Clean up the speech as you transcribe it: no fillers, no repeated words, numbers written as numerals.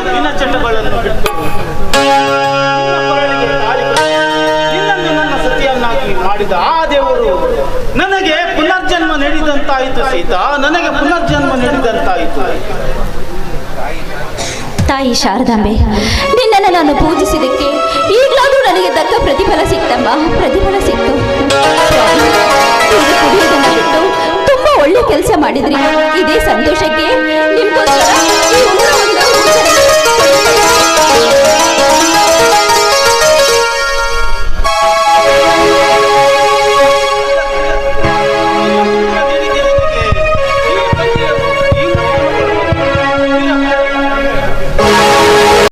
ದಿನಚಟಗಳನ್ನು ಬಿಟ್ಟು ನಿನ್ನನ್ನು ನನ್ನ ಸತಿಯನ್ನಾಗಿ ಮಾಡಿದ ಆ ದೇವರು ನನಗೆ ಪುನರ್ಜನ್ಮ ನೀಡಿದಂತಾಯಿತು ಸೀತಾ, ನನಗೆ ಪುನರ್ಜನ್ಮ ನೀಡಿದಂತಾಯಿತು. ತಾಯಿ ಶಾರದಾಂಬೆ, ನಿನ್ನನ್ನು ನಾನು ಪೂಜಿಸಿದಕ್ಕೆ ಈಗಲಾದರೂ ನನಗೆ ತಕ್ಕ ಪ್ರತಿಫಲ ಸಿಕ್ತಮ್ಮ, ಪ್ರತಿಫಲ ಸಿಕ್ತು. ಕುಡಿಯೋದನ್ನು ಬಿಟ್ಟು ತುಂಬಾ ಒಳ್ಳೆ ಕೆಲಸ ಮಾಡಿದ್ರಿ. ಇದೇ ಸಂತೋಷಕ್ಕೆ ನಿಮ್ಗೋಸ್ಕರ